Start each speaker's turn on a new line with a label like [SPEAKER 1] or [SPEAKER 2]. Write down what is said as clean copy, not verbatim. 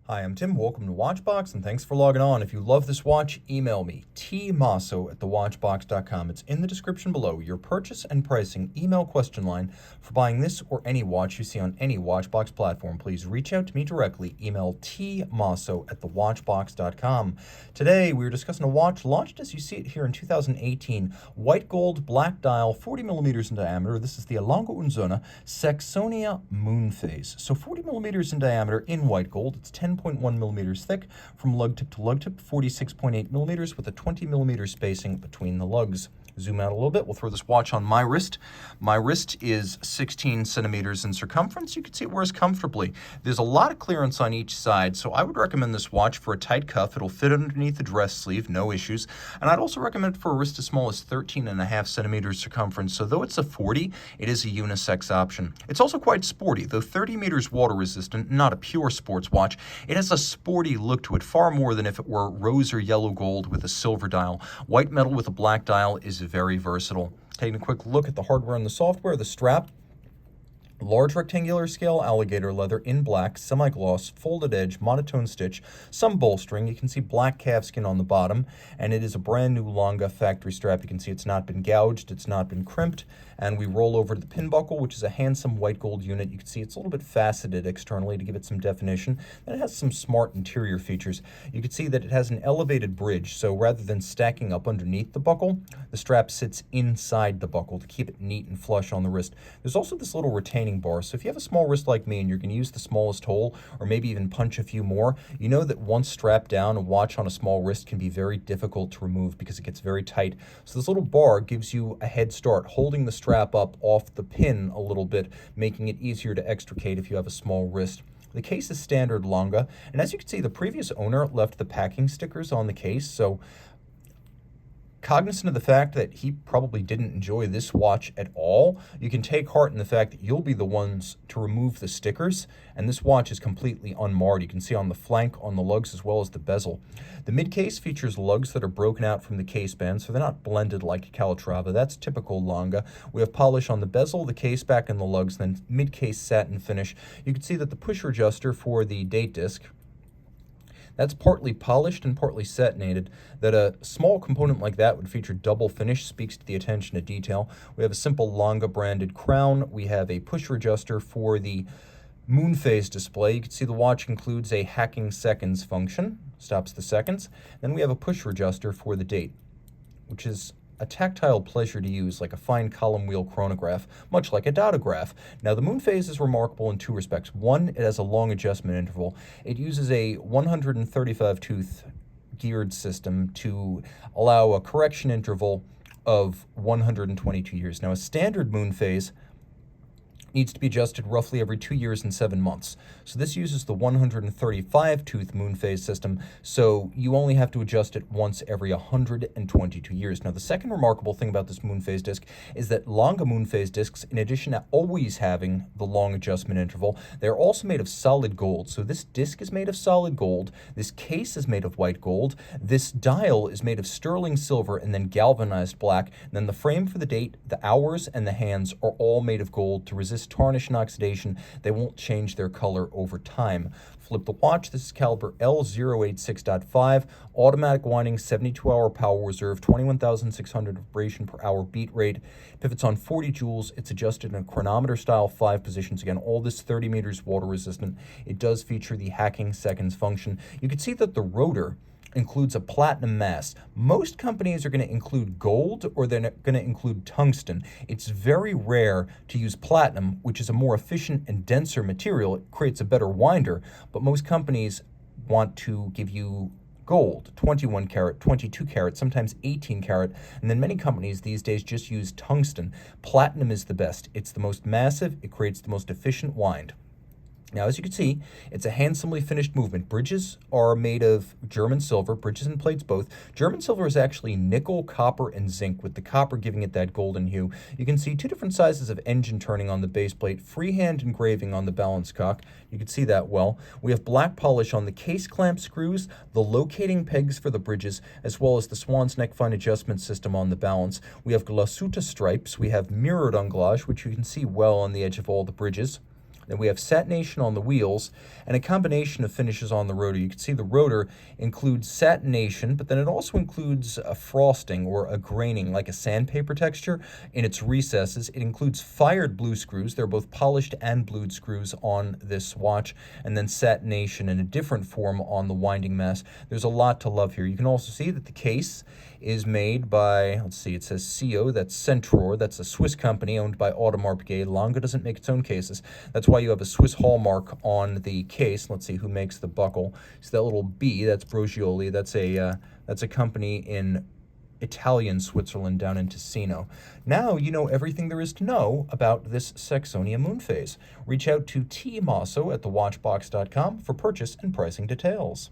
[SPEAKER 1] Hi, I'm Tim. Welcome to Watchbox, and thanks for logging on. If you love this watch, email me, tmosso@thewatchbox.com. It's in the description below. Your purchase and pricing email question line for buying this or any watch you see on any Watchbox platform. Please reach out to me directly. Email tmosso@thewatchbox.com. Today, we're discussing a watch launched as you see it here in 2018. White gold, black dial, 40 millimeters in diameter. This is the Lange Sohne Saxonia moon phase. So 40 millimeters in diameter in white gold. It's 10.1 millimeters thick from lug tip to lug tip, 46.8 millimeters with a 20 millimeter spacing between the lugs. Zoom out a little bit. We'll throw this watch on my wrist. My wrist is 16 centimeters in circumference. You can see it wears comfortably. There's a lot of clearance on each side, so I would recommend this watch for a tight cuff. It'll fit underneath the dress sleeve, no issues. And I'd also recommend it for a wrist as small as 13.5 centimeters circumference. So though it's a 40, it is a unisex option. It's also quite sporty. Though 30 meters water resistant, not a pure sports watch, it has a sporty look to it, far more than if it were rose or yellow gold with a silver dial. White metal with a black dial is very versatile. Taking a quick look at the hardware and the software, the strap, large rectangular scale alligator leather in black, semi-gloss, folded edge, monotone stitch, some bolstering. You can see black calfskin on the bottom, and it is a brand new Lange factory strap. You can see it's not been gouged, it's not been crimped, and we roll over to the pin buckle, which is a handsome white gold unit. You can see it's a little bit faceted externally to give it some definition, and it has some smart interior features. You can see that it has an elevated bridge, so rather than stacking up underneath the buckle, the strap sits inside the buckle to keep it neat and flush on the wrist. There's also this little retaining bar, so if you have a small wrist like me and you're going to use the smallest hole or maybe even punch a few more, you know that once strapped down, a watch on a small wrist can be very difficult to remove because it gets very tight. So this little bar gives you a head start, holding the strap up off the pin a little bit, making it easier to extricate if you have a small wrist. The case is standard Lange, and as you can see, the previous owner left the packing stickers on the case, so cognizant of the fact that he probably didn't enjoy this watch at all, you can take heart in the fact that you'll be the ones to remove the stickers, and this watch is completely unmarred. You can see on the flank, on the lugs, as well as the bezel. The mid-case features lugs that are broken out from the case band, so they're not blended like Calatrava. That's typical Lange. We have polish on the bezel, the case back, and the lugs, then mid-case satin finish. You can see that the pusher adjuster for the date disc, that's partly polished and partly satinated. That a small component like that would feature double finish speaks to the attention to detail. We have a simple Lange branded crown. We have a pusher adjuster for the moon phase display. You can see the watch includes a hacking seconds function, stops the seconds. Then we have a pusher adjuster for the date, which is a tactile pleasure to use, like a fine column wheel chronograph, much like a dotograph. Now, the moon phase is remarkable in two respects. One, it has a long adjustment interval. It uses a 135 tooth geared system to allow a correction interval of 122 years. Now, a standard moon phase needs to be adjusted roughly every 2 years and 7 months. So this uses the 135 tooth moon phase system, so you only have to adjust it once every 122 years. Now, the second remarkable thing about this moon phase disc is that Lange moon phase discs, in addition to always having the long adjustment interval, they're also made of solid gold. So this disc is made of solid gold, this case is made of white gold, this dial is made of sterling silver and then galvanized black, and then the frame for the date, the hours, and the hands are all made of gold to resist tarnish and oxidation. They won't change their color over time. Flip the watch. This is caliber L086.5, automatic winding, 72-hour power reserve, 21,600 vibration per hour beat rate. Pivots on 40 joules. It's adjusted in a chronometer style, 5 positions. Again, all this 30 meters water resistant. It does feature the hacking seconds function. You can see that the rotor includes a platinum mass. Most companies are going to include gold or they're going to include tungsten. It's very rare to use platinum, which is a more efficient and denser material. It creates a better winder, but most companies want to give you gold, 21 karat, 22 karat, sometimes 18 karat, and then many companies these days just use tungsten. Platinum is the best. It's the most massive. It creates the most efficient wind. Now, as you can see, it's a handsomely finished movement. Bridges are made of German silver, bridges and plates both. German silver is actually nickel, copper, and zinc, with the copper giving it that golden hue. You can see two different sizes of engine turning on the base plate, freehand engraving on the balance cock. You can see that well. We have black polish on the case clamp screws, the locating pegs for the bridges, as well as the swan's neck fine adjustment system on the balance. We have glasuta stripes. We have mirrored anglage, which you can see well on the edge of all the bridges. Then we have satination on the wheels and a combination of finishes on the rotor. You can see the rotor includes satination, but then it also includes a frosting or a graining, like a sandpaper texture in its recesses. It includes fired blue screws. They're both polished and blued screws on this watch, and then satination in a different form on the winding mass. There's a lot to love here. You can also see that the case is made by, let's see, it says CO, that's Centror, that's a Swiss company owned by Audemars Piguet. Lange doesn't make its own cases. That's why you have a Swiss hallmark on the case. Let's see who makes the buckle. So that little B, that's Brogioli. That's a company in Italian Switzerland down in Ticino. Now you know everything there is to know about this Saxonia moonphase. Reach out to Team Mosso at thewatchbox.com for purchase and pricing details.